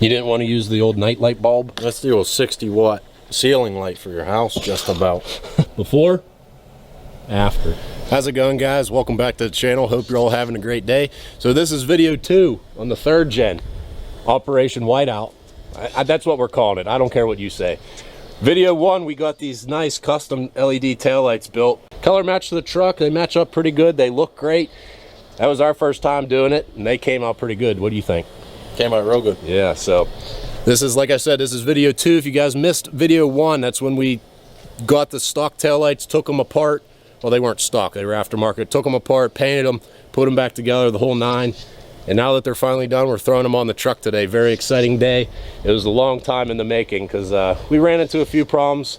You didn't want to use the old night light bulb? That's the old 60-watt ceiling light for your house, just about. Before? After. How's it going, guys? Welcome back to the channel. Hope you're all having a great day. So this is video 2 on the 3rd gen, Operation Whiteout. That's what we're calling it. I don't care what you say. Video 1, we got these nice custom LED taillights built. Color match to the truck. They match up pretty good. They look great. That was our first time doing it, and they came out pretty good. What do you think? Came out real good. Yeah, so this is, like I said, this is video 2. If you guys missed video 1, that's when we got the stock taillights, took them apart. Well, they weren't stock, they were aftermarket. Took them apart, painted them, put them back together, the whole 9. And now that they're finally done, we're throwing them on the truck today. Very exciting day. It was a long time in the making because we ran into a few problems.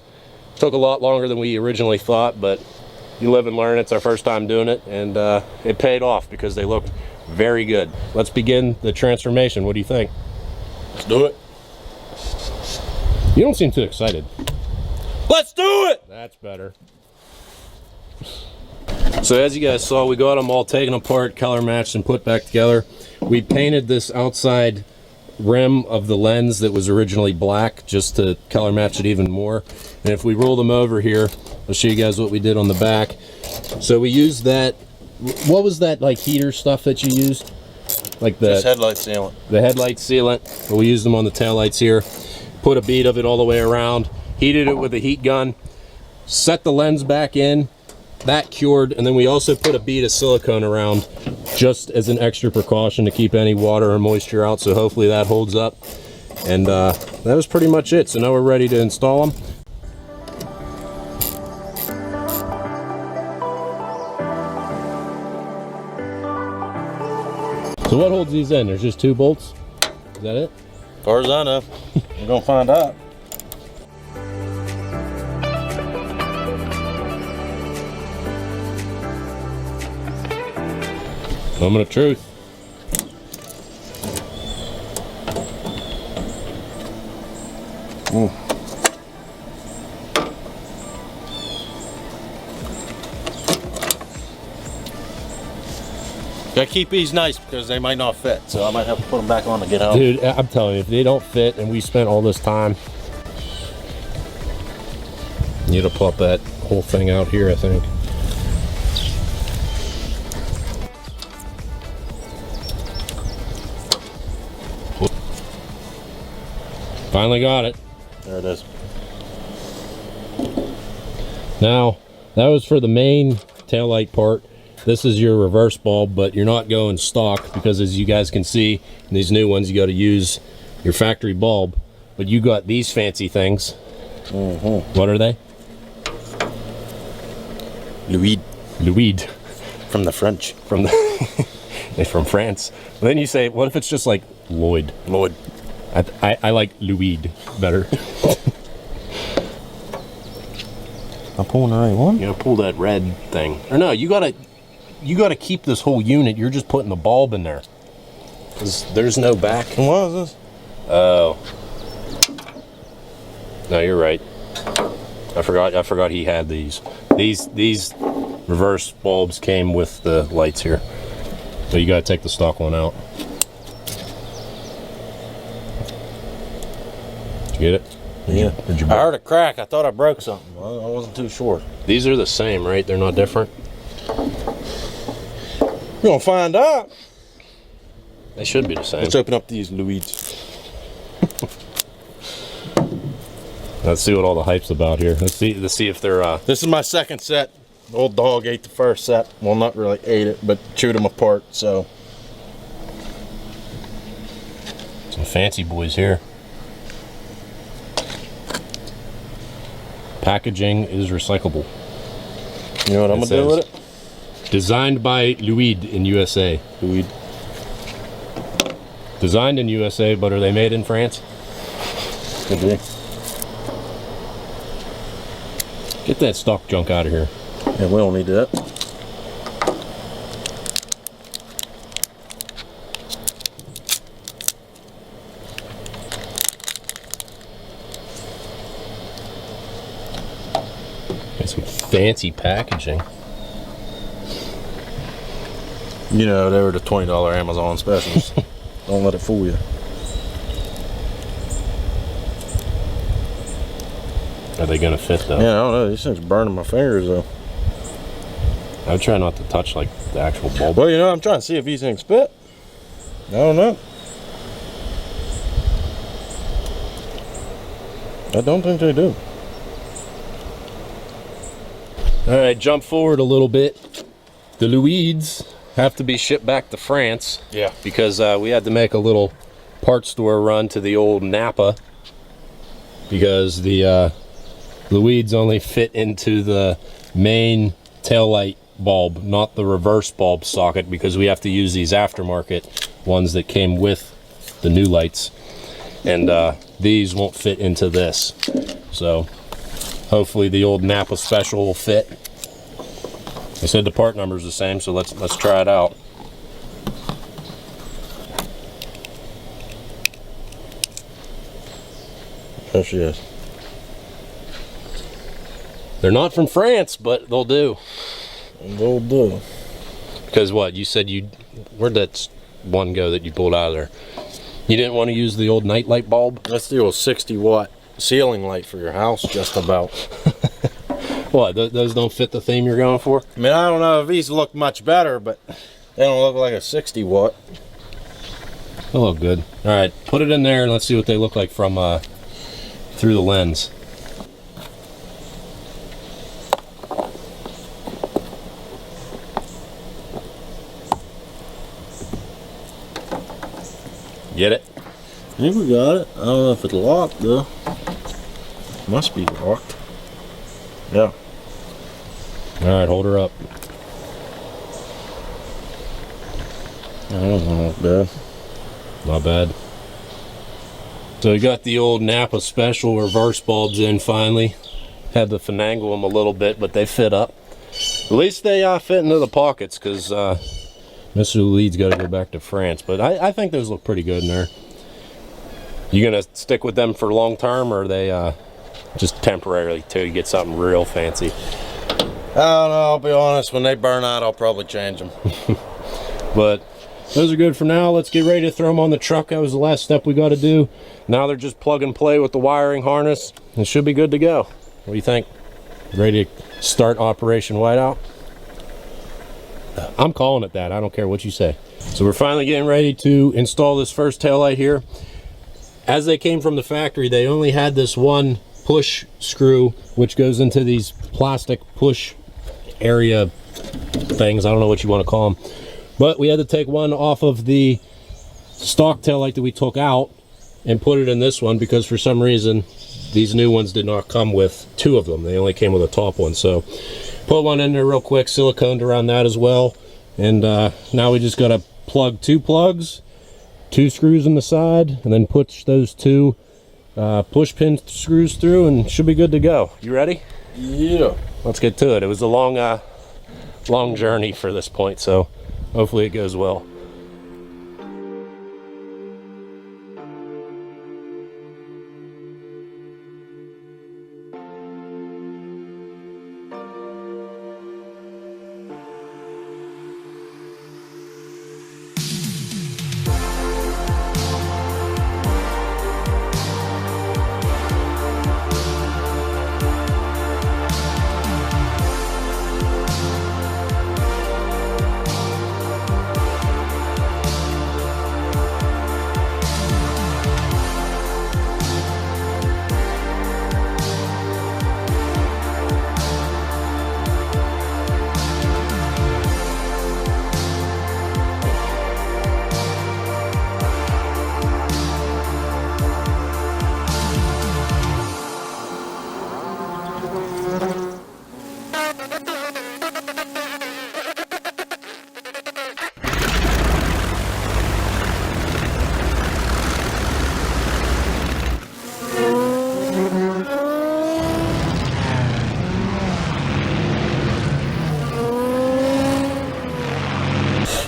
Took a lot longer than we originally thought, but you live and learn. It's our first time doing it, and it paid off because they looked very good. Let's begin the transformation. What do you think? Let's do it. You don't seem too excited. Let's do it! That's better. So as you guys saw, we got them all taken apart, color matched, and put back together. We painted this outside rim of the lens that was originally black just to color match it even more. And if we roll them over here, I'll show you guys what we did on the back. So we used that, what was that like heater stuff that you used? Like the just headlight sealant. The headlight sealant. But we used them on the taillights here. Put a bead of it all the way around. Heated it with a heat gun. Set the lens back in. That cured, and then we also put a bead of silicone around just as an extra precaution to keep any water or moisture out, so hopefully that holds up. And that was pretty much it. So now we're ready to install them. So what holds these in? There's just 2 bolts? Is that it? As far as I know. We're gonna find out. Moment of truth. Gotta keep these nice because they might not fit, so I might have to put them back on to get out. Dude, I'm telling you, if they don't fit and we spent all this time, you need to pop that whole thing out here, I think. Finally got it. There it is. Now, that was for the main taillight part. This is your reverse bulb, but you're not going stock because, as you guys can see, in these new ones, you got to use your factory bulb. But you got these fancy things. What are they? LiQWYD. LiQWYD. From the French. From the they're from France. But then you say, what if it's just like Lloyd? Lloyd. I like LiQWYD better. I'm pulling the right one. You gotta pull that red thing. Or no, you gotta keep this whole unit. You're just putting the bulb in there. 'Cause there's no back. What is this? Oh. No, you're right. I forgot he had these. These reverse bulbs came with the lights here. So you gotta take the stock one out. Did you get it? Yeah. Did you I heard a crack. I thought I broke something. I wasn't too sure. These are the same, right? They're not different? We're gonna find out. They should be the same. Let's open up these LiQWYDs. Let's see what all the hype's about here. Let's see if they're This is my second set. The old dog ate the first set. Well, not really ate it, but chewed them apart, so. Some fancy boys here. Packaging is recyclable. You know what I'm gonna do with it? Designed by LiQWYD in USA. LiQWYD. Designed in USA, but are they made in France? Could be. Get that stock junk out of here. Yeah, we don't need that. Got some fancy packaging. You know, they were the $20 Amazon specials. Don't let it fool you. Are they gonna fit though? Yeah, I don't know. These things burning my fingers though. I would try not to touch like the actual bulb. Well, you know, I'm trying to see if these things fit. I don't know. I don't think they do. All right, jump forward a little bit. The LiQWYDs have to be shipped back to France. Yeah. Because we had to make a little parts store run to the old Napa because the LiQWYDs only fit into the main taillight bulb, not the reverse bulb socket, because we have to use these aftermarket ones that came with the new lights, and these won't fit into this. So hopefully the old Napa special will fit. They said the part number is the same, so let's try it out. There she is. They're not from France, but they'll do. They'll do. Because what, you said where'd that one go that you pulled out of there? You didn't want to use the old night light bulb? That's the old 60-watt ceiling light for your house, just about. What, those don't fit the theme you're going for? I mean, I don't know if these look much better, but they don't look like a 60-watt. They look good. All right, put it in there and let's see what they look like from through the lens. Get it? I think we got it. I don't know if it's locked though. Must be locked. Yeah. All right, hold her up. I don't know, bad. Not bad. So we got the old Napa special reverse bulbs in finally. Had to finagle them a little bit, but they fit up. At least they fit into the pockets, because Mr. LiQWYD's got to go back to France. But I think those look pretty good in there. You gonna stick with them for long term, or are they just temporarily till you get something real fancy? I don't know, I'll be honest, when they burn out I'll probably change them. But those are good for now. Let's get ready to throw them on the truck. That was the last step we got to do. Now they're just plug and play with the wiring harness. It should be good to go. What do you think? Ready to start Operation Whiteout? I'm calling it that. I don't care what you say. So we're finally getting ready to install this first taillight here. As they came from the factory, they only had this one push screw, which goes into these plastic push area things. I don't know what you want to call them. But we had to take one off of the stock taillight that we took out and put it in this one, because for some reason these new ones did not come with two of them. They only came with a top one. So put one in there real quick, siliconed around that as well. And now we just got to plug two plugs, two screws in the side, and then push those two push pin screws through, and should be good to go. You ready? Yeah. Let's get to it. It was a long journey for this point, so hopefully it goes well.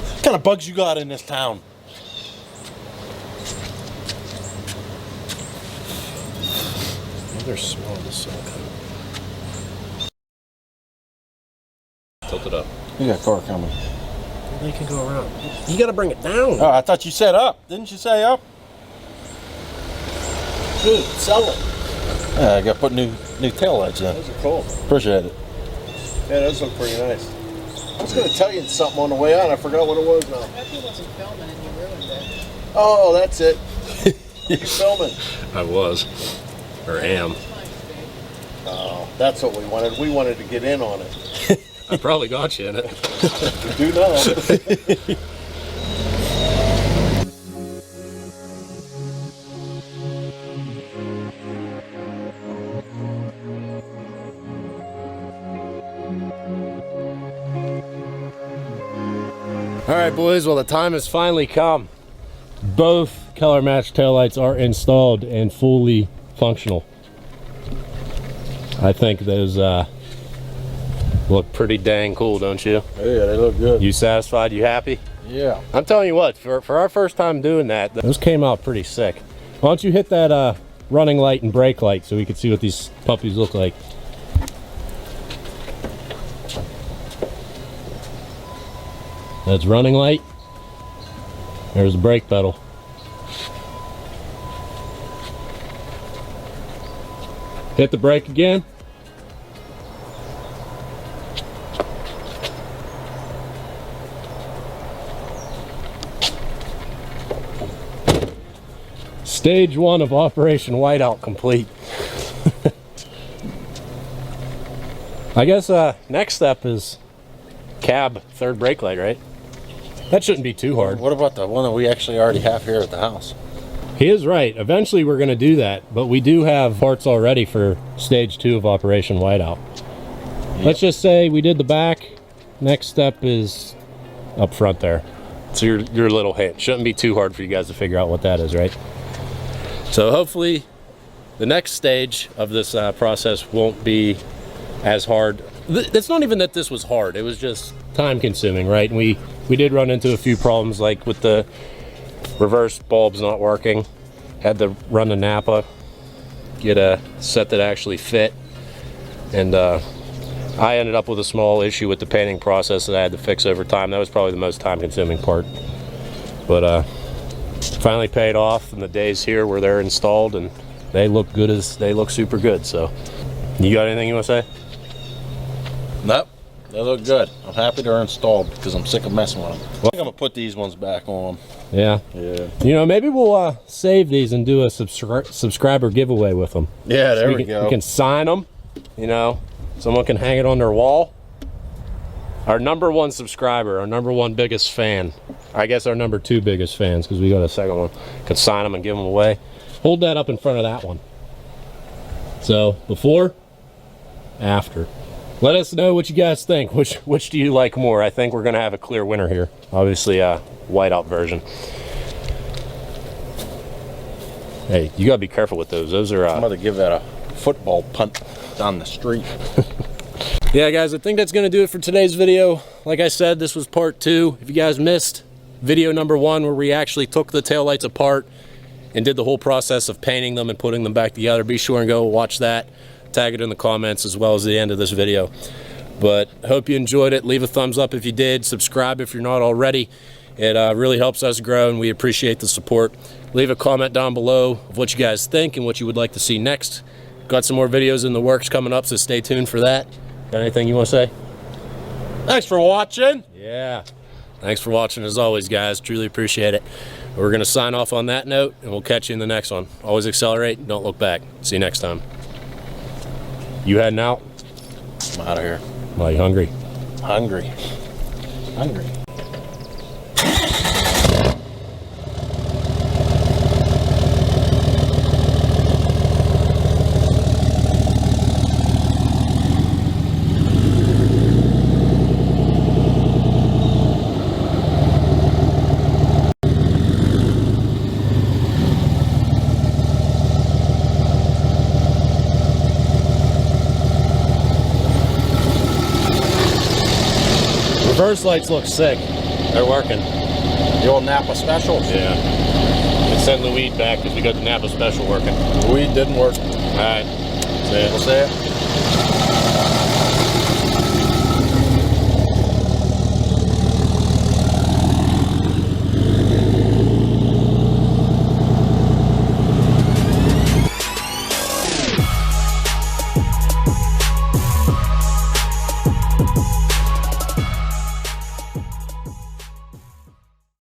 What kind of bugs you got in this town? They're small, the silicone. Tilt it up. You got a car coming. They can go around. You gotta bring it down. Oh, I thought you said up. Didn't you say up? Dude, sell it. Yeah, I got to put new new taillights in. Those are cool. Appreciate it. Yeah, those look pretty nice. I was going to tell you something on the way out. I forgot what it was now. I thought he wasn't filming and you ruined it. Oh, that's it. You're filming. I was, or am. Oh, that's what we wanted. We wanted to get in on it. I probably got you in it. You do know. All right, boys, well, the time has finally come. Both color match taillights are installed and fully functional. I think those look pretty dang cool, don't you? Yeah, they look good. You satisfied? You happy? Yeah. I'm telling you what, for our first time doing that, those came out pretty sick. Why don't you hit that running light and brake light so we can see what these puppies look like. That's running light. There's the brake pedal. Hit the brake again. Stage 1 of Operation Whiteout complete. I guess next step is cab third brake light, right? That shouldn't be too hard. What about the one that we actually already have here at the house? He is right. Eventually we're going to do that, but we do have parts already for stage 2 of Operation Whiteout. Yep. Let's just say we did the back. Next step is up front there. So your little hint. Shouldn't be too hard for you guys to figure out what that is, right? So hopefully the next stage of this process won't be as hard. It's not even that this was hard. It was just time consuming, right? And we did run into a few problems, like with the reverse bulbs not working. Had to run the Napa, get a set that actually fit. And I ended up with a small issue with the painting process that I had to fix over time. That was probably the most time consuming part. But finally paid off, and the days here where they're installed and they look good, they look super good. So you got anything you want to say? Nope. They look good. I'm happy they're installed because I'm sick of messing with them. Well, I think I'm going to put these ones back on. Yeah. Yeah. You know, maybe we'll save these and do a subscriber giveaway with them. Yeah, there we can, go. We can sign them, you know, someone can hang it on their wall. Our #1 subscriber, our #1 biggest fan, I guess our #2 biggest fans, because we got a second one, could sign them and give them away. Hold that up in front of that one. So, before, after. Let us know what you guys think. Which do you like more? I think we're going to have a clear winner here. Obviously, a whiteout version. Hey, you got to be careful with those. Those are... I'm going to give that a football punt down the street. Yeah, guys, I think that's going to do it for today's video. Like I said, this was part 2. If you guys missed video #1, where we actually took the taillights apart and did the whole process of painting them and putting them back together, be sure and go watch that. Tag it in the comments as well as the end of this video. But hope you enjoyed it. Leave a thumbs up if you did. Subscribe if you're not already. It really helps us grow, and we appreciate the support. Leave a comment down below of what you guys think and what you would like to see next. Got some more videos in the works coming up, so stay tuned for that. Got anything you want to say? Thanks for watching. Yeah. Thanks for watching as always, guys. Truly appreciate it. We're going to sign off on that note, and we'll catch you in the next one. Always accelerate and don't look back. See you next time. You heading out? I'm out of here. Are you hungry? Hungry. Hungry. Reverse lights look sick. They're working. The old Napa special? Yeah. Let's send LiQWYD back because we got the Napa special working. The weed didn't work. All right. See ya. We'll see it.